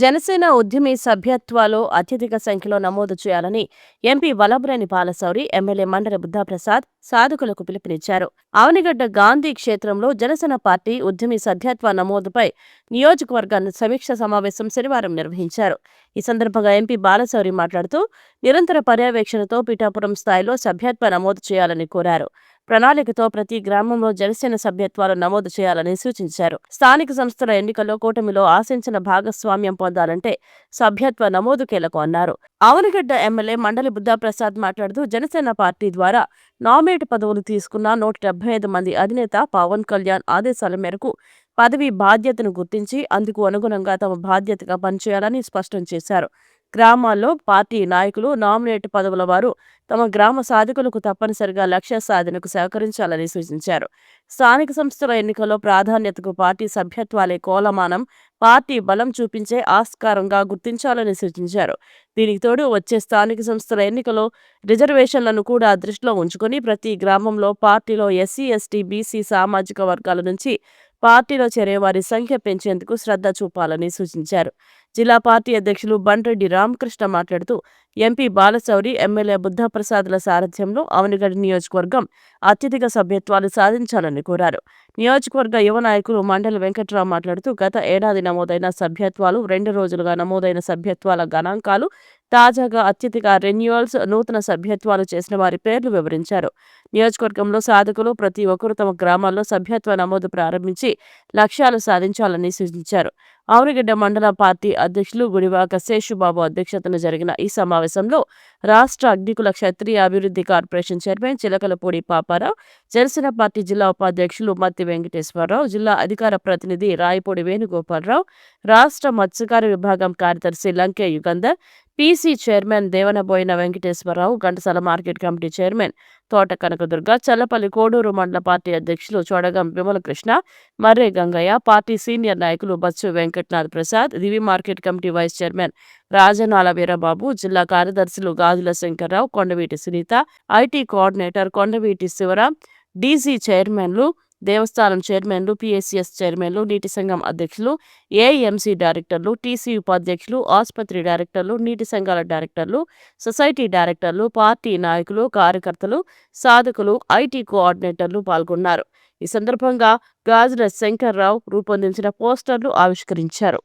జనసేన ఉద్యమి సభ్యత్వాలో అత్యధిక సంఖ్యలో నమోదు చేయాలని ఎంపీ వల్లభనేని బాలశౌరి, ఎమ్మెల్యే మండలి బుద్ధాప్రసాద్ సాధకులకు పిలుపునిచ్చారు. ఆవనిగడ్డ గాంధీ క్షేత్రంలో జనసేన పార్టీ ఉద్యమి సభ్యత్వ నమోదుపై నియోజకవర్గ సమీక్ష సమావేశం శనివారం నిర్వహించారు. ఈ సందర్భంగా ఎంపీ బాలశౌరి మాట్లాడుతూ, నిరంతర పర్యవేక్షణతో పిఠాపురం స్థాయిలో సభ్యత్వ నమోదు చేయాలని కోరారు. ప్రణాళికతో ప్రతి గ్రామంలో జనసేన సభ్యత్వాలు నమోదు చేయాలని సూచించారు. స్థానిక సంస్థల ఎన్నికల్లో కూటమిలో ఆశించిన భాగస్వామ్యం పొందాలంటే సభ్యత్వ నమోదు కీలకం అన్నారు. ఆవనిగడ్డ ఎమ్మెల్యే మండలి బుద్ధాప్రసాద్ మాట్లాడుతూ, జనసేన పార్టీ ద్వారా నామినేట్ పదవులు తీసుకున్న 175 మంది అధినేత పవన్ కళ్యాణ్ ఆదేశాల మేరకు పదవి బాధ్యతను గుర్తించి అందుకు అనుగుణంగా తమ బాధ్యతగా పనిచేయాలని స్పష్టం చేశారు. గ్రామాల్లో పార్టీ నాయకులు, నామినేట్ పదవుల వారు తమ గ్రామ సాధకులకు తప్పనిసరిగా లక్ష్య సాధనకు సహకరించాలని సూచించారు. స్థానిక సంస్థల ఎన్నికల్లో ప్రాధాన్యతకు పార్టీ సభ్యత్వాలే కోలమానం, పార్టీ బలం చూపించే ఆస్కారంగా గుర్తించాలని సూచించారు. దీనికి తోడు వచ్చే స్థానిక సంస్థల ఎన్నికల్లో రిజర్వేషన్లను కూడా దృష్టిలో ఉంచుకుని ప్రతి గ్రామంలో పార్టీలో ఎస్సీ, ఎస్టీ, బీసీ సామాజిక వర్గాల నుంచి పార్టీలో చేరేవారి సంఖ్య పెంచేందుకు శ్రద్ధ చూపాలని సూచించారు. జిల్లా పార్టీ అధ్యక్షులు బండ్రెడ్డి రామకృష్ణ మాట్లాడుతూ, ఎంపీ బాలశౌరి, ఎమ్మెల్యే బుద్ధాప్రసాద్ల సారథ్యంలో ఆవనిగడ్డ నియోజకవర్గం అత్యధిక సభ్యత్వాలు సాధించాలని కోరారు. నియోజకవర్గ యువ నాయకులు మండలి వెంకట్రావు మాట్లాడుతూ, గత ఏడాది నమోదైన సభ్యత్వాలు, 2 రోజులుగా నమోదైన సభ్యత్వాల గణాంకాలు, తాజాగా అత్యధిక రెన్యువల్స్, నూతన సభ్యత్వాలు చేసిన వారి పేర్లు వివరించారు. నియోజకవర్గంలో సాధకులు ప్రతి ఒక్కరూ తమ గ్రామాల్లో సభ్యత్వ నమోదు ప్రారంభించి లక్ష్యాలు సాధించాలని సూచించారు. ఆవనిగడ్డ మండల పార్టీ అధ్యక్షులు గుడివాక శేషుబాబు అధ్యక్షతన జరిగిన ఈ సమావేశంలో రాష్ట్ర అగ్నికుల క్షత్రియ అభివృద్ధి corporation chairman Chilakalapudi Paparao, Janasena party జిల్లా ఉపాధ్యక్షులు మత్తి వెంకటేశ్వరరావు, జిల్లా అధికార ప్రతినిధి రాయపూడి వేణుగోపాలరావు, రాష్ట్ర మత్స్యకార విభాగం కార్యదర్శి Lanke Yugandhar, PC chairman Devanaboyina Venkateswararao, Ghantasala market committee chairman Thota Kanakadurga, Challapalli Koduru మండల పార్టీ అధ్యక్షులు చోడగం విమలకృష్ణ, మర్రే గంగయ్య, పార్టీ సీనియర్ నాయకులు Bachchu Venkatanath Prasad, Divi market committee vice chairman Rajanala Veerababu, జిల్లా కార్యదర్శులు Gajula Shankarrao, Kondaveeti Sunitha, IT coordinator Kondaveeti Sivaram, DC చైర్మన్లు, దేవస్థానం చైర్మన్లు, పీఎస్సీఎస్ చైర్మన్లు, నీటి సంఘం అధ్యక్షులు, ఏఐఎంసీ డైరెక్టర్లు, టీసీ ఉపాధ్యక్షులు, ఆసుపత్రి డైరెక్టర్లు, నీటి సంఘాల డైరెక్టర్లు, సొసైటీ డైరెక్టర్లు, పార్టీ నాయకులు, కార్యకర్తలు, సాధకులు, ఐటీ కోఆర్డినేటర్లు పాల్గొన్నారు. ఈ సందర్భంగా గాజుల శంకర్రావు రూపొందించిన పోస్టర్లు ఆవిష్కరించారు.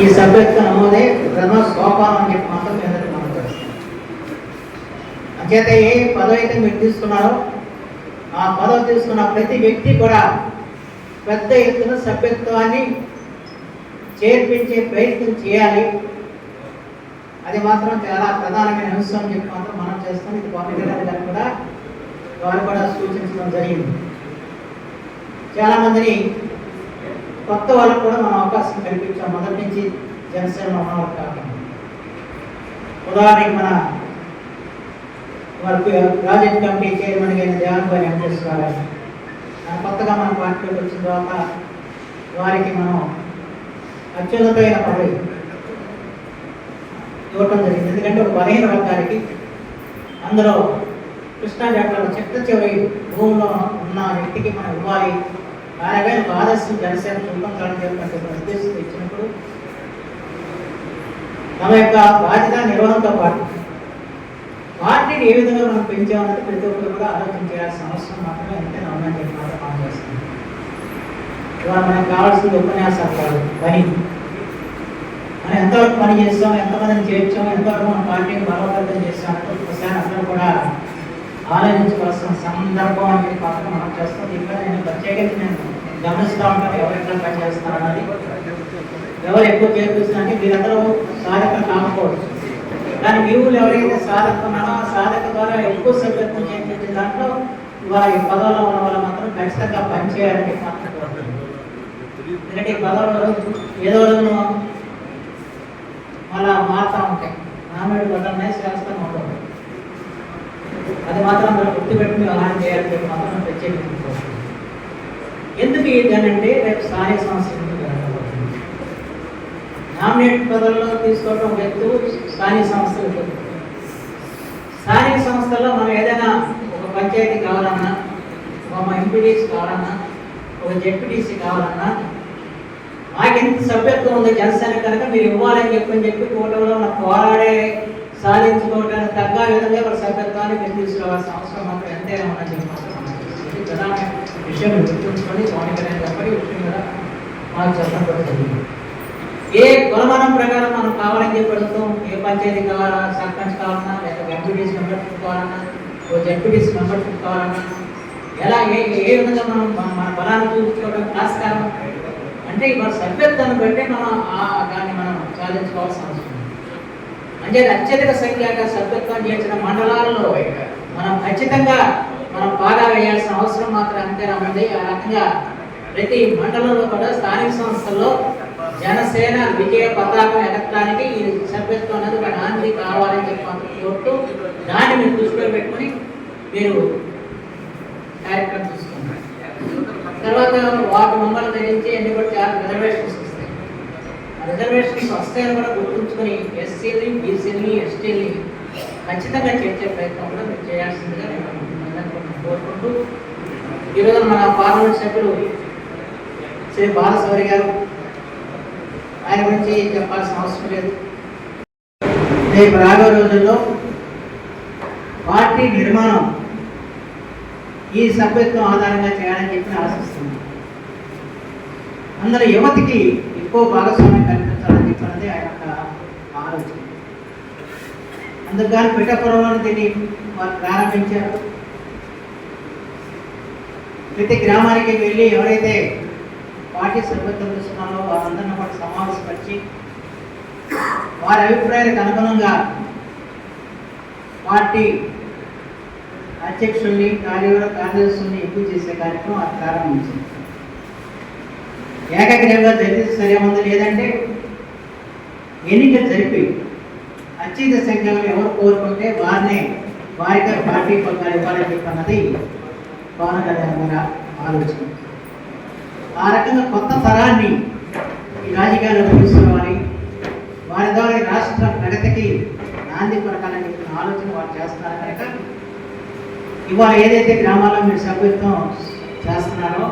ఈ సభ్యత్వ నమోదే ప్రథమ సోపానం అని చెప్పి మాత్రం అంచేత ఏ పదవి అయితే మీరు తీసుకున్నారో ఆ పదవి తీసుకున్న ప్రతి వ్యక్తి కూడా పెద్ద ఎత్తున సభ్యత్వాన్ని చేర్పించే ప్రయత్నం చేయాలి. అది మాత్రం చాలా ప్రధానమైన అంశం అని చెప్పి మాత్రం మనం చేస్తాం. ఇది పవన్ కళ్యాణ్ గారు కూడా వారు కూడా సూచించడం జరిగింది. చాలామందిని కొత్త వాళ్ళకు కూడా మనం అవకాశం కల్పించాం, మొదటి నుంచి జనసేనలో ఉన్నవారు కాకుండా. ఉదాహరణకి మన ప్రాజెక్ట్ కమిటీ చైర్మన్ అయిన దేవనబోయిన వెంకటేశ్వర గారు కొత్తగా మన పార్టీలోకి వచ్చిన తర్వాత వారికి మనం అత్యున్నతమైన పదవి ఇవ్వటం జరిగింది. ఎందుకంటే ఒక బలహీన వర్గానికి అందులో కృష్ణా జట్లలో చెత్త చివరి భూమిలో ఉన్న వ్యక్తికి మనం ఇవ్వాలి, అలాగే ఒక ఆదర్శం జనసేన చూపించాలని చెప్పినటువంటి ఉద్దేశంతో ఇచ్చినప్పుడు తమ యొక్క బాధ్యత నిర్వహణతో పాటు పార్టీని ఏ విధంగా మనం పెంచామన్నది ప్రతి ఒక్కరు కూడా ఆలోచన చేయాల్సిన అవసరం మాత్రమే ఎంతైనా ఉందని చెప్పి మాత్రం పనిచేస్తుంది. ఇవాళ మనకు కావాల్సింది ఉపన్యాసాలు కాదు, పని. మనం ఎంతవరకు పని చేస్తాం, ఎంతమందిని చేర్చాం, ఎంతవరకు మన పార్టీని బలోపేతం చేస్తామంటే ఒకసారి అందరూ కూడా ఆలోచించవలసిన సందర్భం అని చెప్పి మాత్రం మనం చేస్తాం. దీంట్లో నేను ప్రత్యేకించి నేను గమనిస్తూ ఉంటాను ఎవరు ఎట్లా పని చేస్తున్నారు అన్నది, ఎవరు ఎక్కువ చేర్పిస్తున్నారంటే వీరందరూ సాధకులు కాకపోవచ్చు, కానీ వీరులు ఎవరైతే సాధకున్నారో ఆ సాధక ద్వారా ఎక్కువ సభ్యత్వం చేయించిన దాంట్లో వారి పదవులో ఉన్న వాళ్ళు మాత్రం ఖచ్చితంగా పనిచేయాలని మాత్రం కోరుతుంది. ఎందుకంటే ఈ పదవులు ఏదో రోజును మళ్ళా మారుతూ ఉంటాయి, నామినేట్ పదవులు శాస్త్రం ఉంటుంది. అది మాత్రం మనం గుర్తుపెట్టుకుని వ్యవహారం చేయాలని చెప్పి మాత్రం ప్రత్యేకించుకోవచ్చు. ఎందుకు ఏంటంటే రేపు స్థానిక సంస్థ నామినేట్ పదవుల్లో తీసుకోవడం వ్యక్తులు స్థానిక సంస్థలు సంస్థల్లో మనం ఏదైనా ఒక పంచాయతీ కావాలన్నా, ఒక ఎంపీడీసీ కావాలన్నా, ఒక జెడ్పీటీసీ కావాలన్నా, మాకు ఎంత సభ్యత్వం ఉంది జనసేన కనుక మీరు ఇవ్వాలని చెప్పి కూటమిలో నాకు పోరాడే సాధించుకోవడానికి తగ్గ విధంగా ఒక సభ్యత్వాన్ని మీరు తీసుకురావాల్సిన అవసరం మాత్రం ఎంతైనా ఉందని చెప్పి ఇది ప్రధాన విషయం గుర్తుంచుకొని పవన్ కళ్యాణ్ చెప్పని విషయం కూడా మాకు చెప్పడం కూడా జరిగింది. ఏ కులమానం ప్రకారం మనం కావాలని చెప్పి అడుగుతాం, ఏ పంచాయతీ కావాలా, సర్పంచ్ కావాలన్నా, లేదా ఎంపీటీసీ మెంబర్షిప్ కావాలన్నా, ఓ జెడ్పీటీసీ మెంబర్షిప్ కావాలన్నా, ఎలా ఏ విధంగా మనం మన బలాన్ని చూపించుకోవడం ఆస్కారం అంటే ఇవాళ సభ్యత్వాన్ని బట్టి దాన్ని మనం సాధించుకోవాల్సిన అవసరం ఉంది. అంటే అత్యధిక సంఖ్యాక సభ్యత్వం చేసిన మండలాల్లో మనం ఖచ్చితంగా మనం బాగా వేయాల్సిన అవసరం మాత్రం అంతేనా ఉంది. ఆ రకంగా ప్రతి మండలంలో కూడా స్థానిక సంస్థల్లో జనసేన విజయ పతాకం ఎగరడానికి ఈ సభ్యత్వం అనేది ఒక నాంది కావాలని చెప్పి కోరుతూ దాన్ని మీరు దృష్టిలో పెట్టుకుని మీరు కార్యక్రమం తీసుకున్నారు. తర్వాత వాటి మమ్మల్ని ధరించి ఎన్ని కూడా చాలా రిజర్వేషన్స్ వస్తాయి. ఆ రిజర్వేషన్స్ వస్తాయని కూడా గుర్తుంచుకొని ఎస్సీని, బీసీని, ఎస్టీని ఖచ్చితంగా చేర్చే ప్రయత్నం కూడా మీరు చేయాల్సిందిగా నేను కోరుకుంటూ ఈరోజు మన పార్లమెంట్ సభ్యులు శ్రీ బాలశౌరి గారు, ఆయన గురించి చెప్పాల్సిన అవసరం లేదు. రేపు రాబోయే రోజుల్లో పార్టీ నిర్మాణం ఈ సభ్యత్వం ఆధారంగా చేయాలని చెప్పి ఆశిస్తున్నాం. అందులో యువతికి ఎక్కువ భాగస్వామ్యం కల్పించాలని చెప్పినది ఆయన యొక్క ఆలోచన. అందుకని పిఠాపురంలో దీన్ని వారు ప్రారంభించారు. ప్రతి గ్రామానికి వెళ్ళి ఎవరైతే పార్టీ సభ్యత్వం తీసుకున్నారో వారందరినీ కూడా సమావేశపరిచి వారి అభిప్రాయాలకు అనుగుణంగా పార్టీ అధ్యక్షుల్ని, కార్యదర్శుల్ని ఎంపిక చేసే కార్యక్రమం అది ప్రారంభించింది. ఏకగ్రీవంగా జరిగితే సరే ఉంది, లేదంటే ఎన్నిక జరిపి అత్యధిక సంఖ్యలో ఎవరు కోరుకుంటే వారిగా పార్టీ పగ్గాలు ఇవ్వాలని చెప్పన్నది పవన్ కళ్యాణ్ గారి ఆలోచన. ఆ రకంగా కొత్త తరాన్ని ఈ రాజకీయాల్లో తీసుకురావాలి, వారి ద్వారా రాష్ట్ర ప్రగతికి నాంది పలకాలని చెప్పిన ఆలోచన వారు చేస్తున్నారు కనుక ఇవాళ ఏదైతే గ్రామాల్లో మీరు సభ్యత్వం చేస్తున్నారో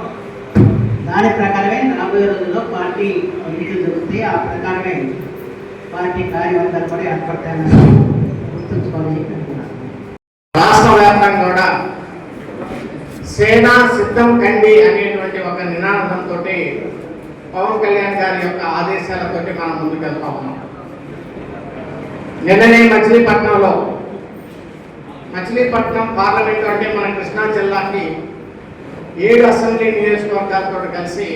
దాని ప్రకారమే రాబోయే రోజుల్లో పార్టీ ఎన్నికలు జరుగుతాయి. ఆ ప్రకారమే పార్టీ కార్యవర్గాలు కూడా ఏర్పడతాయని గుర్తుంచుకోవాలని చెప్పి అనుకున్నాను. రాష్ట్ర వ్యాప్తంగా కూడా సేనా సిద్ధం కండి అనేటువంటి ఒక నినాదంతో పవన్ కళ్యాణ్ గారి యొక్క ఆదేశాలతో మనం ముందుకు వెళ్తా ఉన్నాం. నిన్ననే మచిలీపట్నం పార్లమెంట్ అంటే మన కృష్ణా జిల్లాకి 7 అసెంబ్లీ నియోజకవర్గాలతో కలిసి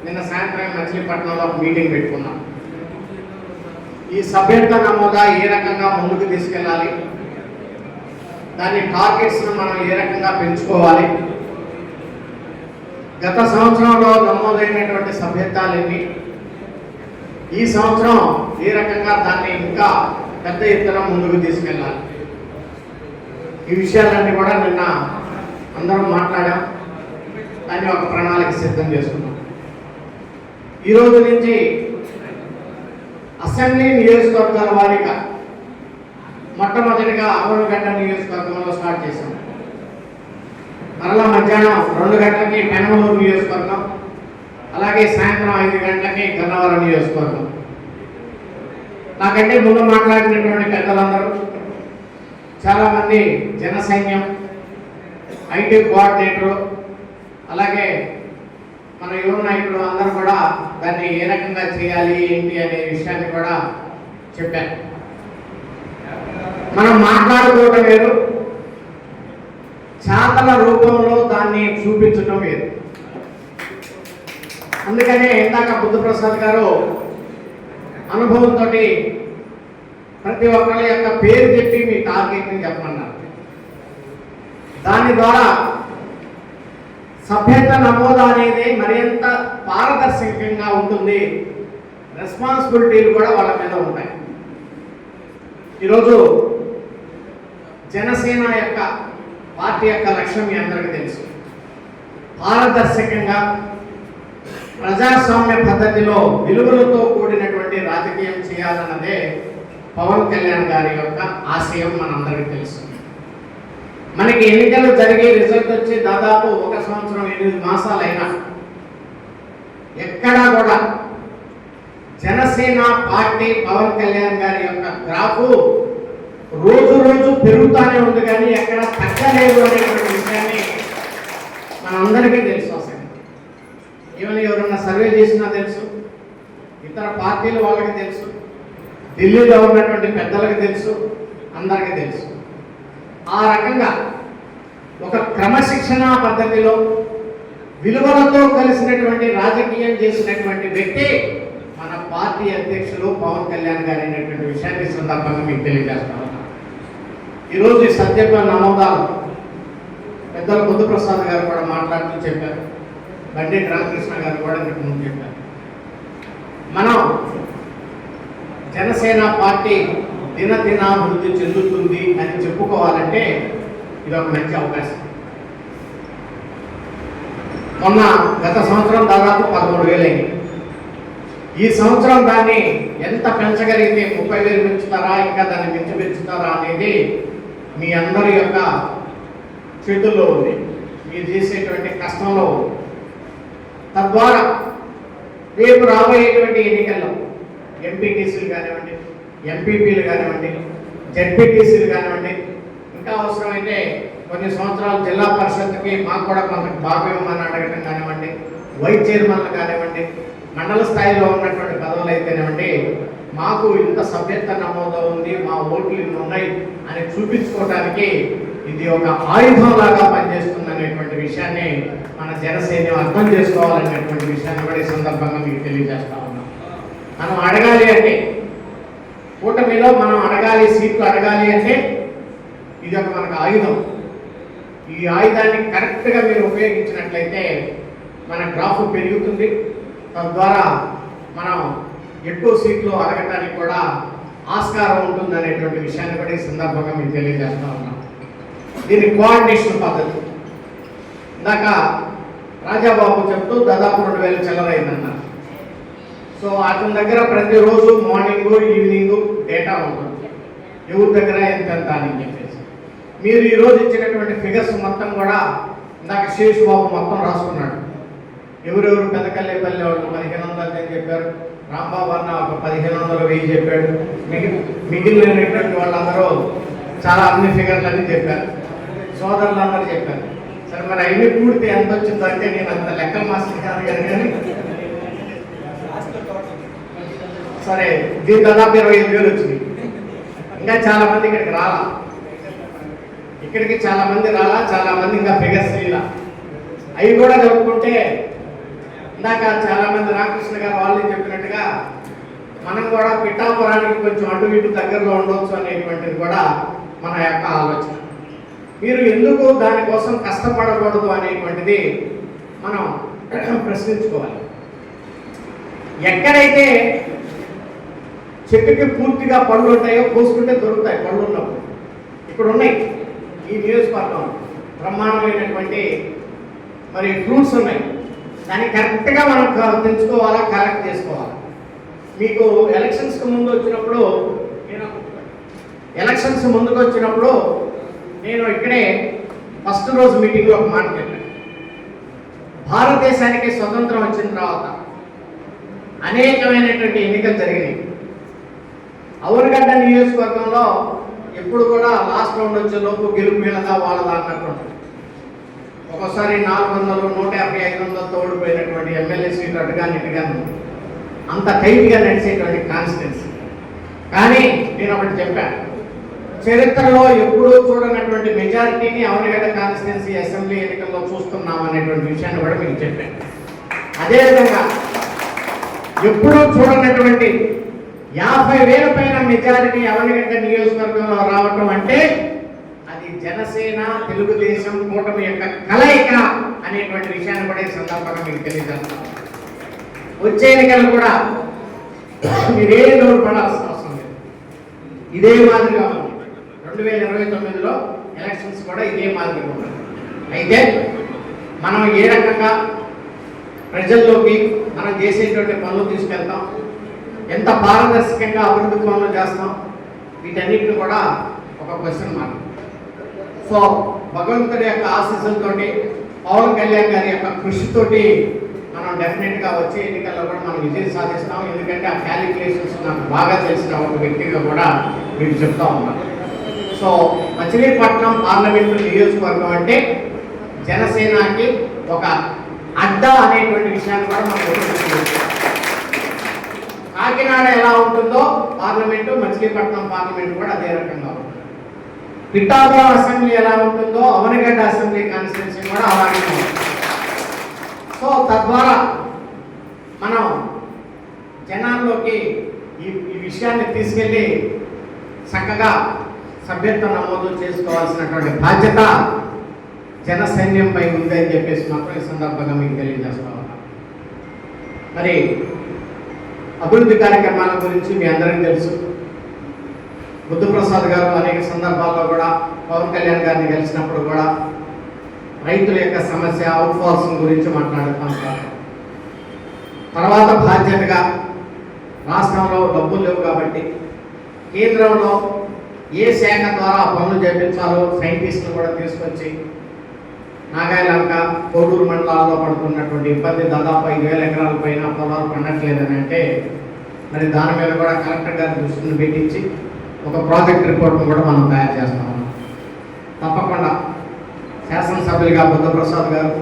నిన్న సాయంత్రం మచిలీపట్నంలో ఒక మీటింగ్ పెట్టుకున్నాం. ఈ సభ్యత్వ నమోదా ఏ రకంగా ముందుకు తీసుకెళ్ళాలి, దాని టార్గెట్స్ను మనం ఏ రకంగా పెంచుకోవాలి, గత సంవత్సరంలో నమోదైనటువంటి సభ్యత్వాలన్నీ ఈ సంవత్సరం ఏ రకంగా దాన్ని ఇంకా పెద్ద ఎత్తున ముందుకు తీసుకెళ్ళాలి, ఈ విషయాలన్నీ కూడా నిన్న అందరం మాట్లాడాం. దాన్ని ఒక ప్రణాళిక సిద్ధం చేసుకున్నాం. ఈరోజు నుంచి అసెంబ్లీ నియోజకవర్గాల వారీగా మొట్టమొదటిగా అవనగడ్డ నియోజకవర్గంలో స్టార్ట్ చేశాం. మరలా మధ్యాహ్నం 2 గంటలకి పెనమలూరు నియోజకవర్గం, అలాగే సాయంత్రం 5 గంటలకి గన్నవరం నియోజకవర్గం. నాకంటే ముందు మాట్లాడినటువంటి పెద్దలందరూ చాలామంది జన సైన్యం, ఐటీ కోఆర్డినేటరు, అలాగే మన యువ నాయకులు అందరూ కూడా దాన్ని ఏ రకంగా చేయాలి ఏంటి అనే విషయాన్ని కూడా చెప్పారు. మనం మాట్లాడుకోవటం వేరు, చాతల రూపంలో దాన్ని చూపించడం వేరు. అందుకనే ఇందాక బుద్ధప్రసాద్ గారు అనుభవంతో ప్రతి ఒక్కరి యొక్క పేరు చెప్పి మీ టార్గెట్ని చెప్పమన్నారు. దాని ద్వారా సభ్యత్వ నమోదు అనేది మరింత పారదర్శకంగా ఉంటుంది, రెస్పాన్సిబిలిటీలు కూడా వాళ్ళ మీద ఉంటాయి. ఈరోజు జనసేన యొక్క పార్టీ యొక్క లక్ష్యం మీ అందరికీ తెలుసు. పారదర్శకంగా ప్రజాస్వామ్య పద్ధతిలో విలువలతో కూడినటువంటి రాజకీయం చేయాలన్నదే పవన్ కళ్యాణ్ గారి యొక్క ఆశయం మనందరికీ తెలుసు. మనకి ఎన్నికలు జరిగి రిజల్ట్ వచ్చి దాదాపు 1 సంవత్సరం 8 మాసాలైనా ఎక్కడా కూడా జనసేన పార్టీ పవన్ కళ్యాణ్ గారి యొక్క గ్రాఫ్ రోజు రోజు పెరుగుతానే ఉంది, కానీ ఎక్కడ తగ్గలేదు అనేటువంటి విషయాన్ని మనందరికీ తెలుసు. అసలు ఈవెన్ ఎవరన్నా సర్వే చేసినా తెలుసు, ఇతర పార్టీల వాళ్ళకి తెలుసు, ఢిల్లీలో ఉన్నటువంటి పెద్దలకు తెలుసు, అందరికీ తెలుసు. ఆ రకంగా ఒక క్రమశిక్షణా పద్ధతిలో విలువలతో కలిసినటువంటి రాజకీయం చేసినటువంటి వ్యక్తి మన పార్టీ అధ్యక్షులు పవన్ కళ్యాణ్ గారు అనేటువంటి విషయాన్ని సందర్భంగా మీకు తెలియజేస్తా ఉన్నాను. ఈరోజు ఈ సత్యత్వ నమోదాలు పెద్దలు బుద్ధప్రసాద్ గారు కూడా మాట్లాడుతూ చెప్పారు, బండి రామకృష్ణ గారు కూడా మీకు ముందు చెప్పారు. మనం జనసేన పార్టీ దినదినాభివృద్ధి చెందుతుంది అని చెప్పుకోవాలంటే ఇది ఒక మంచి అవకాశం. మొన్న గత సంవత్సరం దాదాపు 13,000 అయింది. ఈ సంవత్సరం దాన్ని ఎంత పెంచగలిగితే 30,000 పెంచుతారా, ఇంకా దాన్ని పెంచుతారా అనేది మీ అందరి యొక్క చేతుల్లో ఉంది, మీరు చేసేటువంటి కష్టంలో ఉంది. తద్వారా రేపు రాబోయేటువంటి ఎన్నికల్లో ఎంపీటీసీలు కానివ్వండి, ఎంపీపీలు కానివ్వండి, జెడ్పీటీసీలు కానివ్వండి, ఇంకా అవసరమైతే కొన్ని సంవత్సరాలు జిల్లా పరిషత్కి మాకు కూడా కొంత భాగం అని అడగడం కానివ్వండి, వైస్ చైర్మన్లు కానివ్వండి, మండల స్థాయిలో ఉన్నటువంటి పదవులు అయితేనేవ్వండి, మాకు ఇంత సభ్యత్వ నమోదు ఉంది, మా ఓట్లు ఇన్ని ఉన్నాయి అని చూపించుకోవడానికి ఇది ఒక ఆయుధంలాగా పనిచేస్తుంది అనేటువంటి విషయాన్ని మన జనసేన అర్థం చేసుకోవాలనేటువంటి విషయాన్ని కూడా ఈ సందర్భంగా మీకు తెలియజేస్తా ఉన్నాం. మనం అడగాలి అంటే, కూటమిలో మనం అడగాలి, సీట్లు అడగాలి అంటే ఇది ఒక మనకు ఆయుధం. ఈ ఆయుధాన్ని కరెక్ట్గా మీరు ఉపయోగించినట్లయితే మన గ్రాఫ్ పెరుగుతుంది, తద్వారా మనం ఎక్కువ సీట్లు అడగటానికి కూడా ఆస్కారం ఉంటుంది అనేటువంటి విషయాన్ని కూడా ఈ సందర్భంగా మీకు తెలియజేస్తా ఉన్నాం. దీని కోఆర్డినేషన్ పద్ధతి ఇందాక రాజాబాబు చెప్తూ దాదాపు 2,000 చిల్లరైందన్నారు. సో అతని దగ్గర ప్రతిరోజు మార్నింగ్ ఈవినింగ్ డేటా ఉంటుంది, ఎవరి దగ్గర ఎంత అని చెప్పేసి. మీరు ఈరోజు ఇచ్చినటువంటి ఫిగర్స్ మొత్తం కూడా ఇందాక శేష్ బాబు మొత్తం రాసుకున్నాడు. ఎవరెవరు పెదకల్లేపల్లి వాళ్ళు 1,500 అని చెప్పారు, రాంబాబు అన్న ఒక 1,500 1000 చెప్పాడు, మిగిలినటువంటి వాళ్ళందరూ చాలా అన్ని ఫిగర్లు అన్నీ చెప్పారు, సోదరులు అందరూ చెప్పారు. సరే మరి అన్ని పూర్తి ఎంత వచ్చిందో అంటే నేను అంత లెక్కలు మాస్టర్ కాదు కానీ సరే దీని దాదాపు 25,000 వచ్చింది. ఇంకా చాలా మంది ఇక్కడికి రాలా, ఇక్కడికి చాలా మంది రాలా, చాలా మంది ఇంకా ఫిగర్స్ ఇలా అవి కూడా జరుపుకుంటే ఇందాక చాలా మంది రామకృష్ణ గారు వాళ్ళు చెప్పినట్టుగా మనం కూడా పిఠాపురానికి కొంచెం అటు ఇటు దగ్గరలో ఉండవచ్చు అనేటువంటిది కూడా మన యొక్క ఆలోచన. మీరు ఎందుకు దానికోసం కష్టపడకూడదు అనేటువంటిది మనం ప్రశ్నించుకోవాలి. ఎక్కడైతే చెట్టుకి పూర్తిగా పళ్ళు ఉంటాయో కోసుకుంటే దొరుకుతాయి పళ్ళు ఉన్నప్పుడు, ఇక్కడ ఉన్నాయి ఈ నియోజకవర్గం బ్రహ్మాండమైనటువంటి మరి ఫ్రూట్స్ ఉన్నాయి. దాన్ని కరెక్ట్గా మనం తెంచుకోవాలా, కరెక్ట్ చేసుకోవాలి. మీకు ఎలక్షన్స్కి ముందు వచ్చినప్పుడు నేను ఇక్కడే ఫస్ట్ రోజు మీటింగ్లో ఒక మాట చెప్పాను. భారతదేశానికి స్వతంత్రం వచ్చిన తర్వాత అనేకమైనటువంటి ఎన్నికలు జరిగినాయి. అవనగడ్డ నియోజకవర్గంలో ఎప్పుడు కూడా లాస్ట్ రౌండ్ వచ్చే లోపు గెలుపు వీళ్ళదా వాళ్ళదా అన్నట్టు ఉంటుంది. ఒక్కోసారి 400, 150, 500 ఓడిపోయినటువంటి ఎమ్మెల్యే సీట్లు అటుగాని ఇటుగాను అంత టైట్గా నడిచేటువంటి కాన్స్టిట్యున్సీ. కానీ నేను ఒకటి చెప్పాను, చరిత్రలో ఎప్పుడూ చూడనటువంటి మెజారిటీని అవనగడ్డ కాన్స్టిట్యున్సీ అసెంబ్లీ ఎన్నికల్లో చూస్తున్నాం అనేటువంటి విషయాన్ని కూడా మీకు చెప్పాను. అదేవిధంగా ఎప్పుడూ చూడనటువంటి 50,000 పైన మెజారిటీ అవనగడ్డ నియోజకవర్గంలో రావటం అంటే అది జనసేన తెలుగుదేశం కూటమి యొక్క కలయిక అనేటువంటి విషయాన్ని కూడా ఈ సందర్భంగా మీకు తెలియజేస్తాం. వచ్చే ఎన్నికలు కూడా మీరే నోరు పడాల్సిన అవసరం లేదు, ఇదే మాదిరిగా ఉంది. 2029లో ఎలక్షన్స్ కూడా ఇదే మాదిరిగా ఉన్నాయి. అయితే మనం ఏ రకంగా ప్రజల్లోకి మనం చేసేటువంటి పనులు తీసుకెళ్తాం, ఎంత పారదర్శకంగా అభివృద్ధి పనులు చేస్తాం, వీటన్నిటిని కూడా ఒక క్వశ్చన్ మార్క్. సో భగవంతుడి యొక్క ఆశీస్సులతోటి పవన్ కళ్యాణ్ గారి యొక్క కృషితోటి మనం డెఫినెట్గా వచ్చే ఎన్నికల్లో కూడా మనం విజయం సాధిస్తాం. ఎందుకంటే ఆ క్యాలిక్యులేషన్స్ నాకు బాగా తెలిసిన ఒక వ్యక్తిగా కూడా మీకు చెప్తా ఉన్నాను. సో మచిలీపట్నం పార్లమెంటు నియోజకవర్గం అంటే జనసేనకి ఒక అడ్డా అనేటువంటి విషయాన్ని కూడా మనం గుర్తుంచుకోవచ్చు. కాకినాడ ఎలా ఉంటుందో పార్లమెంటు, మచిలీపట్నం పార్లమెంటు కూడా అదే రకంగా ఉంటుంది. పిఠాపురం అసెంబ్లీ ఎలా ఉంటుందో అవనిగడ్డ అసెంబ్లీ కాన్స్టిట్యున్సీ కూడా అలాగే ఉంటుంది. సో తద్వారా మనం జనాల్లోకి ఈ విషయాన్ని తీసుకెళ్ళి చక్కగా సభ్యత్వ నమోదు చేసుకోవాల్సినటువంటి బాధ్యత జన సైన్యంపై ఉంది అని చెప్పేసి మాత్రం ఈ సందర్భంగా మీకు తెలియజేస్తా ఉన్నాను. మరి అభివృద్ధి కార్యక్రమాల గురించి మీ అందరికీ తెలుసు. బుద్ధప్రసాద్ గారు అనేక సందర్భాల్లో కూడా పవన్ కళ్యాణ్ గారిని కలిసినప్పుడు కూడా రైతుల యొక్క సమస్య అవుట్ఫాల్స్ గురించి మాట్లాడుతూ ఉంటారు. తర్వాత బాధ్యతగా రాష్ట్రంలో డబ్బులు లేవు కాబట్టి కేంద్రంలో ఏ శాఖ ద్వారా పనులు చేయించాలో సైంటిస్టులు కూడా తీసుకొచ్చి నాగాయలంక, కోడూరు మండలాల్లో పడుతున్నటువంటి ఇబ్బంది, దాదాపు 5,000 ఎకరాల పైన పొలాలు పండట్లేదని అంటే మరి దాని మీద కూడా కలెక్టర్ గారి దృష్టిని పెట్టించి ఒక ప్రాజెక్ట్ రిపోర్ట్ను కూడా మనం తయారు చేస్తాము. తప్పకుండా శాసనసభ్యులుగా బుద్ధప్రసాద్ గారు,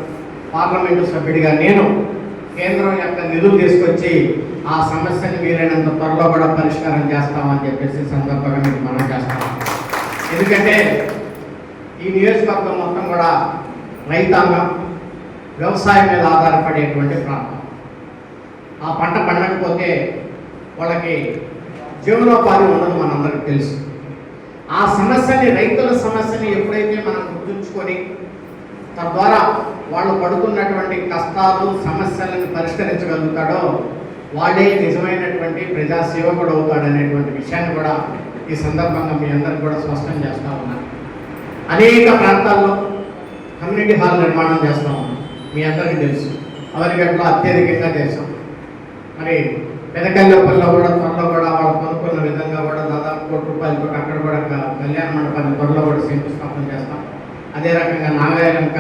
పార్లమెంటు సభ్యుడిగా నేను కేంద్రం యొక్క నిధులు తీసుకొచ్చి ఆ సమస్యను వీలైనంత త్వరలో కూడా పరిష్కారం చేస్తామని చెప్పేసి సందర్భంగా మీకు మనం చేస్తాము. ఎందుకంటే ఈ నియోజకవర్గం మొత్తం కూడా రైతాంగం, వ్యవసాయం మీద ఆధారపడేటువంటి ప్రాంతం. ఆ పంట పండకపోతే వాళ్ళకి జీవనోపాధి ఉండదు, మనందరికీ తెలుసు. ఆ సమస్యని, రైతుల సమస్యని ఎప్పుడైతే మనం గుర్తుంచుకొని తద్వారా వాళ్ళు పడుతున్నటువంటి కష్టాలు, సమస్యలను పరిష్కరించగలుగుతాడో వాడే నిజమైనటువంటి ప్రజాసేవకుడు అవుతాడనేటువంటి విషయాన్ని కూడా ఈ సందర్భంగా మీ అందరికి కూడా స్పష్టం చేస్తూ ఉన్నాను. అనేక ప్రాంతాల్లో కమ్యూనిటీ హాల్ నిర్మాణం చేస్తూ ఉన్నాం, మీ అందరికీ తెలుసు. అవనిగడ్డలో అత్యధికంగా చేస్తాం. మరి పెదకల్లపల్లిలో కూడా త్వరలో కూడా వాళ్ళు కొనుక్కున్న విధంగా కూడా దాదాపు ₹1 కోటి అక్కడ కూడా కళ్యాణ మండపాన్ని త్వరలో కూడా శంకుస్థాపన చేస్తాం. అదే రకంగా నాగాయలంక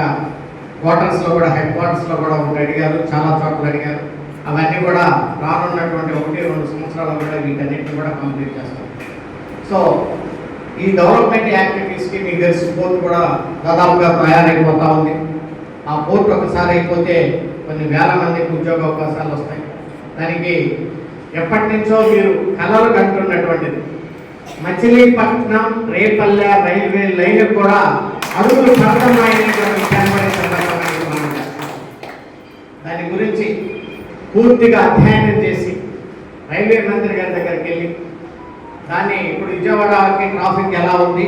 క్వార్టర్స్లో కూడా, హెడ్ క్వార్టర్స్లో కూడా ఒకటి అడిగారు, చాలా చోట్ల అడిగారు. అవన్నీ కూడా రానున్నటువంటి 1-2 సంవత్సరాలు కూడా వీటన్నిటిని కూడా కంప్లీట్ చేస్తాం. సో ఈ డెవలప్మెంట్ యాక్టివిటీస్కి మీకు తెలిసి పోర్ట్ కూడా దాదాపుగా తయారైపోతూ ఉంది. ఆ పోర్ట్ ఒకసారి అయిపోతే కొన్ని వేల మందికి ఉద్యోగ అవకాశాలు వస్తాయి. దానికి ఎప్పటి నుంచో మీరు కలలు కంటున్నటువంటిది మచిలీపట్నం రేపల్లె రైల్వే లైన్ కూడా అడుగులు పడతామైనటువంటి విషయాన్ని కూడా సందర్భంగా మనం చేస్తాం. దాని గురించి పూర్తిగా అధ్యయనం చేసి రైల్వే మంత్రి గారి దగ్గరికి వెళ్ళి దాన్ని ఇప్పుడు విజయవాడకి ట్రాఫిక్ ఎలా ఉంది,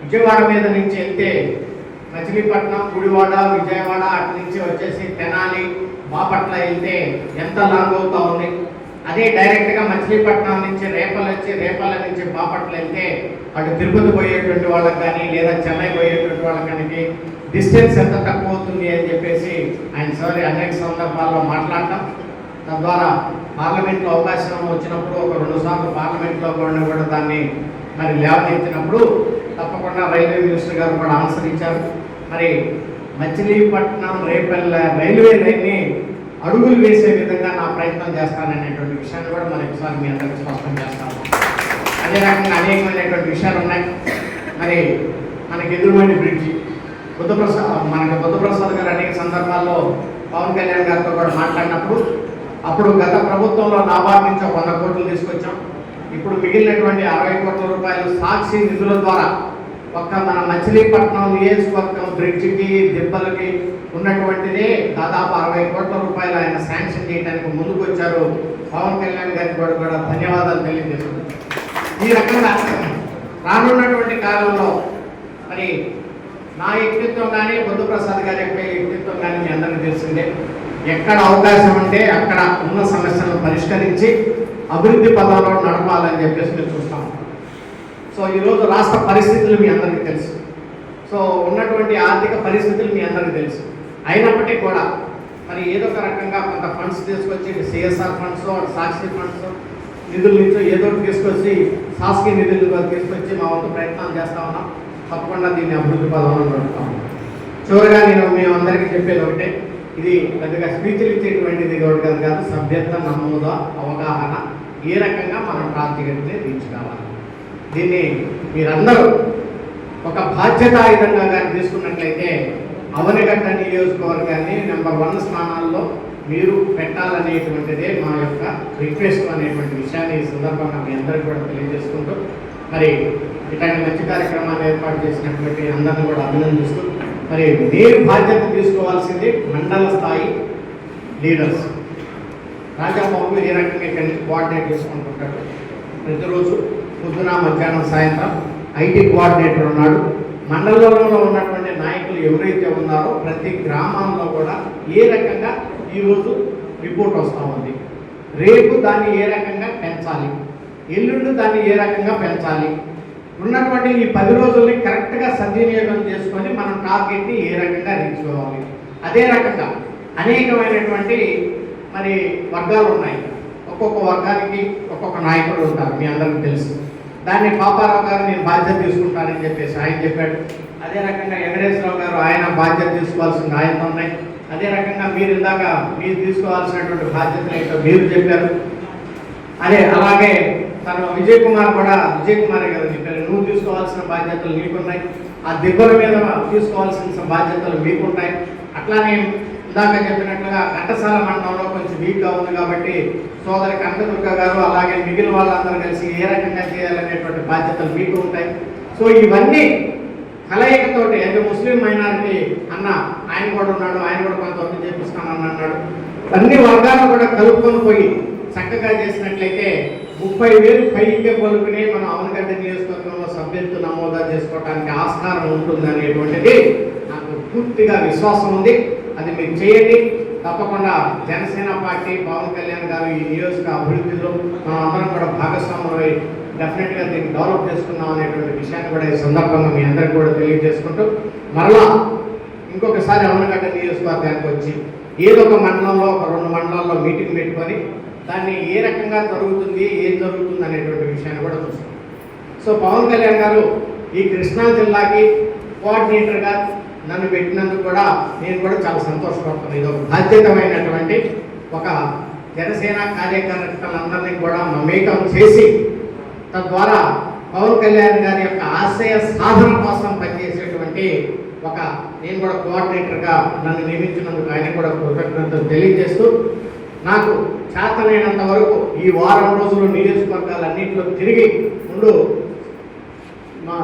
విజయవాడ మీద నుంచి వెళ్తే మచిలీపట్నం, గుడివాడ, విజయవాడ అటు నుంచి వచ్చేసి తెనాలి, బాపట్ల వెళ్తే ఎంత లాంగ్ అవుతా ఉంది, అదే డైరెక్ట్గా మచిలీపట్నం నుంచి రేపల్ వచ్చి రేపల్ల నుంచి బాపట్ల వెళ్తే అటు తిరుపతి పోయేటువంటి వాళ్ళకి కానీ లేదా చెన్నై పోయేటువంటి వాళ్ళకి కానీ డిస్టెన్స్ ఎంత తక్కువ అవుతుంది అని చెప్పేసి ఆయన సారి అనేక సందర్భాల్లో మాట్లాడటం. తద్వారా పార్లమెంట్లో అవకాశం వచ్చినప్పుడు ఒక 2 సార్లు పార్లమెంట్లో కూడా దాన్ని మరి లేవనెత్తినప్పుడు తప్పకుండా రైల్వే మినిస్టర్ గారు కూడా ఆన్సర్ ఇచ్చారు. మరి మచిలీపట్నం రేపల్లె రైల్వే లైన్ని అడుగులు వేసే విధంగా నా ప్రయత్నం చేస్తాననేటువంటి విషయాన్ని కూడా మరొకసారి మీ అందరికీ స్పష్టం చేస్తాను. అదే రకంగా అనేకమైనటువంటి విషయాలు ఉన్నాయి. మరి మనకి ఎదురుమండి బ్రిడ్జి బుద్ధప్రసాద్ గారు అనేక సందర్భాల్లో పవన్ కళ్యాణ్ గారితో కూడా మాట్లాడినప్పుడు అప్పుడు గత ప్రభుత్వంలో నాబార్డు నుంచి 100 కోట్లు తీసుకొచ్చాం. ఇప్పుడు మిగిలినటువంటి 60 కోట్ల రూపాయలు సాక్షి నిధుల ద్వారా ఒక్క మన మచిలీపట్నం నియోజకవర్గం బ్రిడ్జికి, దిబ్బలకి ఉన్నటువంటిదే దాదాపు 60 కోట్ల రూపాయలు ఆయన శాంక్షన్ చేయడానికి ముందుకు వచ్చారు. పవన్ కళ్యాణ్ గారికి కూడా ధన్యవాదాలు తెలియజేస్తున్నాను. ఈ రకంగా రానున్నటువంటి కాలంలో మరి నా వ్యక్తిత్వం కానీ, బుద్ధప్రసాద్ గారి యొక్క వ్యక్తిత్వం కానీ మీ అందరికీ తెలిసిందే. ఎక్కడ అవకాశం ఉంటే అక్కడ ఉన్న సమస్యలను పరిష్కరించి అభివృద్ధి పదంలో నడపాలని చెప్పేసి మేము చూస్తాం. సో ఈరోజు రాష్ట్ర పరిస్థితులు మీ అందరికీ తెలుసు. సో ఉన్నటువంటి ఆర్థిక పరిస్థితులు మీ అందరికీ తెలుసు. అయినప్పటికీ కూడా మరి ఏదో ఒక రకంగా కొంత ఫండ్స్ తీసుకొచ్చి సిఎస్ఆర్ ఫండ్స్, సాక్షి ఫండ్స్ నిధుల నుంచి ఏదో తీసుకొచ్చి శాసకీయ నిధులు తీసుకొచ్చి మా వంతు ప్రయత్నాలు చేస్తూ ఉన్నాం. తప్పకుండా దీన్ని అభివృద్ధి పదంలో నడుపుతాము. చివరిగా నేను మేము అందరికీ చెప్పేది ఒకటే, ఇది పెద్దగా స్పీచ్లు ఇచ్చేటువంటిది ఒకటి కాదు, సభ్యత్వ నమోదు అవగాహన, ఏ రకంగా మనం టార్గెట్ని రీచ్ కావాలి. దీన్ని మీరందరూ ఒక బాధ్యతాయుతంగా కానీ తీసుకున్నట్లయితే అవనిగడ్డ నియోజకవర్గాన్ని నెంబర్ 1 స్థానాల్లో మీరు పెట్టాలనేటువంటిదే మా యొక్క రిక్వెస్ట్ అనేటువంటి విషయాన్ని ఈ సందర్భంగా మీ అందరికీ కూడా తెలియజేసుకుంటూ, మరి ఇట్లాంటి మంచి కార్యక్రమాన్ని ఏర్పాటు చేసినటువంటి అందరినీ కూడా అభినందిస్తూ, మరి మీరు బాధ్యత తీసుకోవాల్సింది మండల స్థాయి లీడర్స్. రాజాబాబు ఏ రకంగా ఇక్కడి నుంచి కోఆర్డినేట్ చేసుకుంటుంటాడు, ప్రతిరోజు పొద్దున మధ్యాహ్నం సాయంత్రం ఐటీ కోఆర్డినేటర్ ఉన్నాడు. మండలంలో ఉన్నటువంటి నాయకులు ఎవరైతే ఉన్నారో ప్రతి గ్రామాల్లో కూడా ఏ రకంగా ఈరోజు రిపోర్ట్ వస్తూ ఉంది, రేపు దాన్ని ఏ రకంగా పెంచాలి, ఎల్లుండి దాన్ని ఏ రకంగా పెంచాలి, ఉన్నటువంటి ఈ 10 రోజుల్ని కరెక్ట్గా సద్వినియోగం చేసుకొని మనం టార్గెట్ని ఏ రకంగా రీచ్ కావాలి. అదే రకంగా అనేకమైనటువంటి మరి వర్గాలు ఉన్నాయి, ఒక్కొక్క వర్గానికి ఒక్కొక్క నాయకుడు ఉంటారు, మీ అందరికీ తెలుసు. దాన్ని పాపారావు గారు నేను బాధ్యత తీసుకుంటానని చెప్పేసి ఆయన చెప్పాడు. అదే రకంగా వెంకటేశ్వరరావు గారు ఆయన బాధ్యత తీసుకోవాల్సింది ఆయనతో ఉన్నాయి. అదే రకంగా మీరు ఇందాక మీరు తీసుకోవాల్సినటువంటి బాధ్యతలు ఏంటో మీరు చెప్పారు. అలాగే తను విజయ్ కుమార్ గారు చెప్పారు, నువ్వు తీసుకోవాల్సిన బాధ్యతలు నీకున్నాయి, ఆ దిబ్బల మీద తీసుకోవాల్సిన బాధ్యతలు మీకుంటాయి. అట్లానే ఇందాక చెప్పినట్లుగా ఘంటసాల మండలంలో కొంచెం వీక్గా ఉంది కాబట్టి సోదరి కనకదుర్గ గారు అలాగే మిగిలిన వాళ్ళందరూ కలిసి ఏ రకంగా చేయాలనేటువంటి బాధ్యతలు మీకు ఉంటాయి. సో ఇవన్నీ కలయికతోటి, అంటే ముస్లిం మైనారిటీ అన్న ఆయన కూడా ఉన్నాడు, ఆయన కూడా కొంతవరకు చేపిస్తానని అన్నాడు. అన్ని వర్గాలను కూడా కలుపుకొని పోయి చక్కగా చేసినట్లయితే 30,000 పైకే కొలుపుని మనం అవనగడ్డ నియోజకవర్గంలో సభ్యత్వ నమోదా చేసుకోవడానికి ఆస్కారం ఉంటుంది అనేటువంటిది నాకు పూర్తిగా విశ్వాసం ఉంది. అది మీరు చేయండి. తప్పకుండా జనసేన పార్టీ పవన్ కళ్యాణ్ గారు ఈ నియోజక అభివృద్ధిలో మనం అందరం కూడా భాగస్వాములై డెఫినెట్గా దీన్ని డెవలప్ చేసుకుందాం అనేటువంటి విషయాన్ని కూడా ఈ సందర్భంగా మీ అందరికీ కూడా తెలియజేసుకుంటూ, మరలా ఇంకొకసారి అవనగడ్డ నియోజకవర్గానికి వచ్చి ఏదో ఒక మండలంలో, ఒక 2 మండలాల్లో మీటింగ్ పెట్టుకొని దాన్ని ఏ రకంగా జరుగుతుంది, ఏం జరుగుతుంది అనేటువంటి విషయాన్ని కూడా చూస్తాం. సో పవన్ కళ్యాణ్ గారు ఈ కృష్ణా జిల్లాకి కోఆర్డినేటర్గా నన్ను పెట్టినందుకు కూడా నేను కూడా చాలా సంతోషపడుతున్నాను. ఇది ఒక బాధ్యతమైనటువంటి ఒక జనసేన కార్యకర్తలందరినీ కూడా మమేకం చేసి తద్వారా పవన్ కళ్యాణ్ గారి యొక్క ఆశయ సాధన కోసం పనిచేసేటువంటి నేను కూడా కోఆర్డినేటర్గా నన్ను నియమించినందుకు ఆయన కూడా కృతజ్ఞతలు తెలియజేస్తూ, నాకు చేతనైనంత వరకు ఈ వారం రోజులు నియోజకవర్గాలన్నింటిలో తిరిగి మా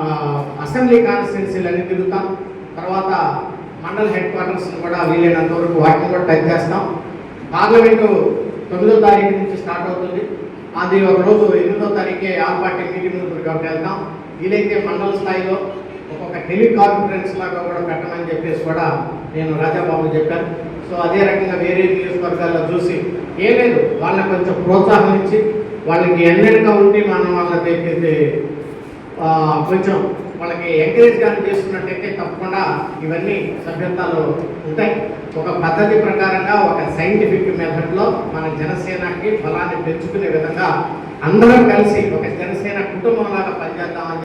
అసెంబ్లీ కాన్స్టిట్యున్సీలు అన్ని తిరుగుతాం. తర్వాత మండల్ హెడ్ క్వార్టర్స్ని కూడా వీలైనంత వరకు వాటిని కూడా టచ్ చేస్తాం. పార్లమెంటు 9వ తారీఖు నుంచి స్టార్ట్ అవుతుంది. అది ఒక రోజు 8వ తారీఖే ఆల్ పార్టీ మీటింగ్ కాబట్టి వెళ్తాం. వీలైతే మండల స్థాయిలో ఒక్కొక్క టెలికాన్ఫరెన్స్ లాగా కూడా పెట్టమని చెప్పేసి కూడా నేను రాజాబాబు చెప్పాను. సో అదే రకంగా వేరే నియోజకవర్గాల్లో చూసి ఏం లేదు, వాళ్ళని కొంచెం ప్రోత్సాహం ఇచ్చి వాళ్ళకి ఎన్నెనక ఉండి మనం వాళ్ళకి కొంచెం వాళ్ళకి ఎంకరేజ్ కానీ చేస్తున్నట్టయితే తప్పకుండా ఇవన్నీ సభ్యత్వాలు ఉంటాయి. ఒక పద్ధతి ప్రకారంగా ఒక సైంటిఫిక్ మెథడ్లో మన జనసేనకి బలాన్ని పెంచుకునే విధంగా అందరం కలిసి ఒక జనసేన కుటుంబంలాగా పనిచేద్దామని